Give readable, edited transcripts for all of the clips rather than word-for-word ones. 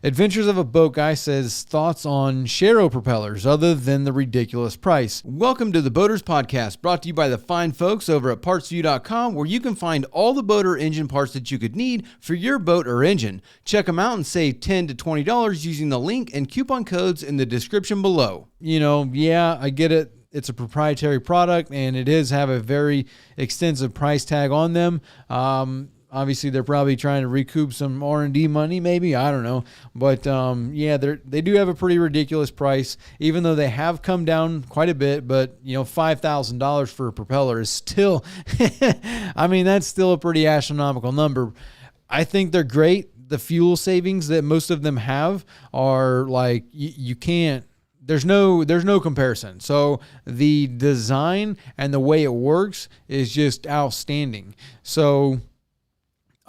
Adventures of a Boat Guy says thoughts on Sharrow propellers other than the ridiculous price. Welcome to the Boaters Podcast, brought to you by the fine folks over at PartsView.com, where you can find all the boat or engine parts that you could need for your boat or engine. Check them out and save $10 to $20 using the link and coupon codes in the description below. Yeah, I get it. It's a proprietary product and it does have a very extensive price tag on them. Obviously, they're probably trying to recoup some R&D money, maybe. I don't know. But, they do have a pretty ridiculous price, even though they have come down quite a bit. But, $5,000 for a propeller is still, that's still a pretty astronomical number. I think they're great. The fuel savings that most of them have are like, you can't. There's no comparison. So the design and the way it works is just outstanding. So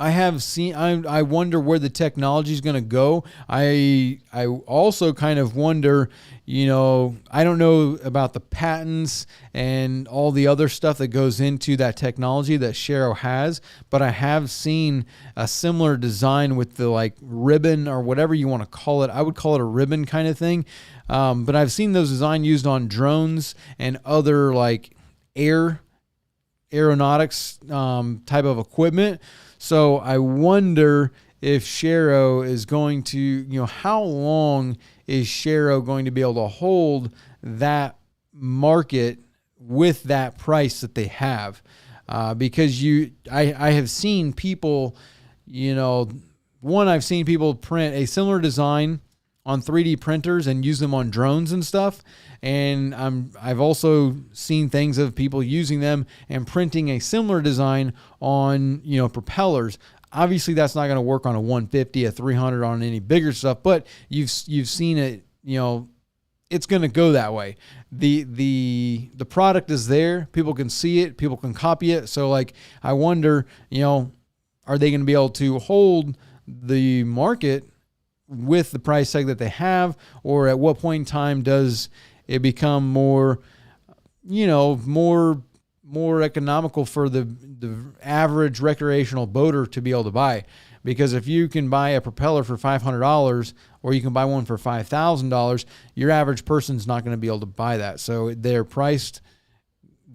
I wonder where the technology is going to go. I also kind of wonder, I don't know about the patents and all the other stuff that goes into that technology that Sharrow has, but I have seen a similar design with the ribbon or whatever you want to call it. I would call it a ribbon kind of thing. But I've seen those designs used on drones and other aeronautics type of equipment. So I wonder if Sharrow is going to, how long is Sharrow going to be able to hold that market with that price that they have? Because I have seen people, I've seen people print a similar design on 3D printers and use them on drones and stuff. And I've also seen things of people using them and printing a similar design on, propellers. Obviously, that's not going to work on a 150, a 300, on any bigger stuff, but you've seen it, it's going to go that way. The product is there. People can see it. People can copy it. So I wonder, are they going to be able to hold the market with the price tag that they have, or at what point in time does it become more economical for the average recreational boater to be able to buy? Because if you can buy a propeller for $500 or you can buy one for $5,000, your average person's not going to be able to buy that. So they're priced.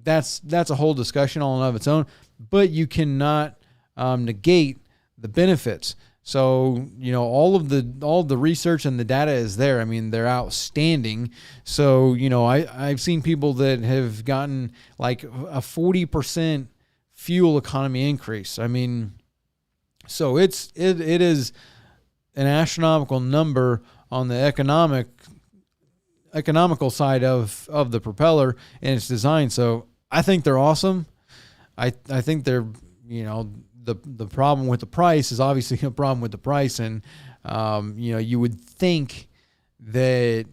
That's a whole discussion all in of its own, but you cannot negate the benefits. So, all of the research and the data is there. They're outstanding. So, I've seen people that have gotten a 40% fuel economy increase. So it is an astronomical number on the economical side of the propeller and its design. So I think they're awesome. I think they're, the problem with the price is obviously a problem with the price. And, you would think that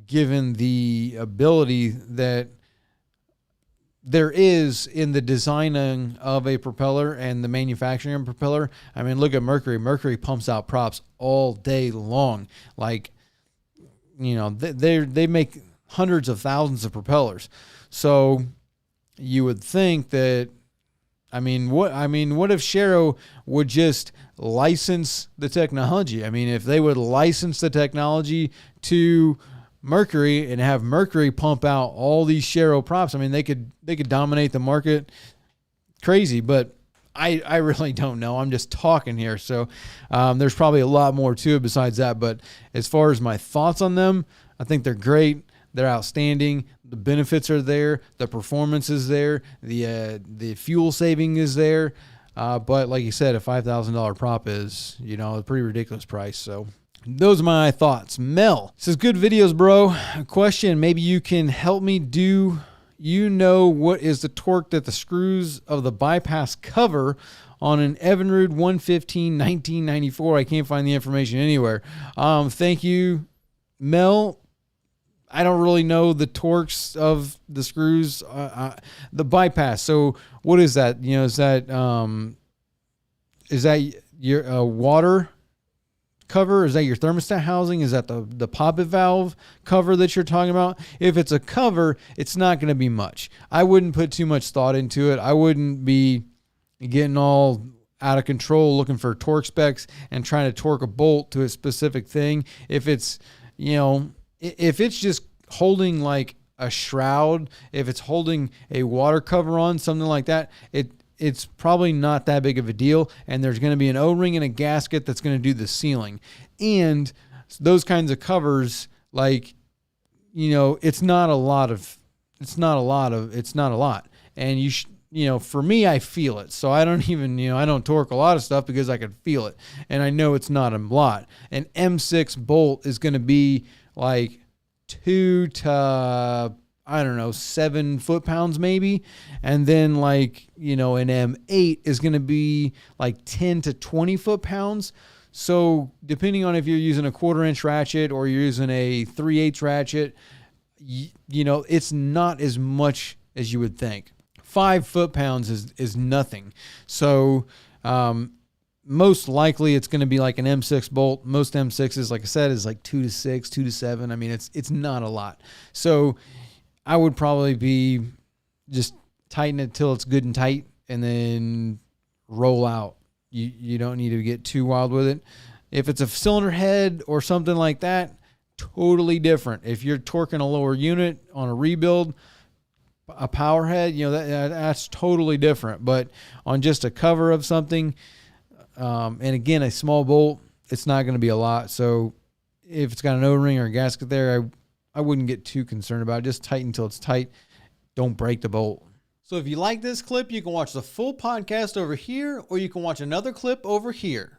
given the ability that there is in the designing of a propeller and the manufacturing of a propeller. Look at Mercury. Mercury pumps out props all day long. They make hundreds of thousands of propellers. So you would think that, what if Sharrow would just license the technology? If they would license the technology to Mercury and have Mercury pump out all these Sharrow props, they could dominate the market crazy. But I really don't know. I'm just talking here. So there's probably a lot more to it besides that. But as far as my thoughts on them, I think they're great. They're outstanding. The benefits are there. The performance is there. The fuel saving is there. But like you said, a $5,000 prop is, a pretty ridiculous price. So those are my thoughts. Mel says, good videos, bro. Question, maybe you can help me. Do you know what is the torque that the screws of the bypass cover on an Evinrude 115 1994? I can't find the information anywhere. Thank you, Mel. I don't really know the torques of the screws, the bypass. So what is that? Is that your water cover? Is that your thermostat housing? Is that the poppet valve cover that you're talking about? If it's a cover, it's not going to be much. I wouldn't put too much thought into it. I wouldn't be getting all out of control looking for torque specs and trying to torque a bolt to a specific thing, if it's, if it's just holding like a shroud, if it's holding a water cover on, something like that, it's probably not that big of a deal. And there's going to be an O-ring and a gasket that's going to do the sealing. And those kinds of covers, like, it's not a lot. And for me, I feel it. So I don't even, I don't torque a lot of stuff because I can feel it. And I know it's not a lot. An M6 bolt is going to be like 2 to, 7 foot-pounds maybe. And then like, an M8 is going to be like 10 to 20 foot-pounds. So depending on if you're using a 1/4-inch ratchet or you're using a 3/8 ratchet, it's not as much as you would think. 5 foot-pounds is nothing. So most likely it's going to be like an M6 bolt. Most M6s, like I said, is like 2 to 6, 2 to 7. I mean, it's not a lot. So I would probably be just tighten it till it's good and tight and then roll out. You don't need to get too wild with it. If it's a cylinder head or something like that, totally different. If you're torquing a lower unit on a rebuild, a power head, that's totally different. But on just a cover of something, and again, a small bolt, it's not going to be a lot. So if it's got an O-ring or a gasket there, I wouldn't get too concerned about it. Just tighten until it's tight. Don't break the bolt. So if you like this clip, you can watch the full podcast over here, or you can watch another clip over here.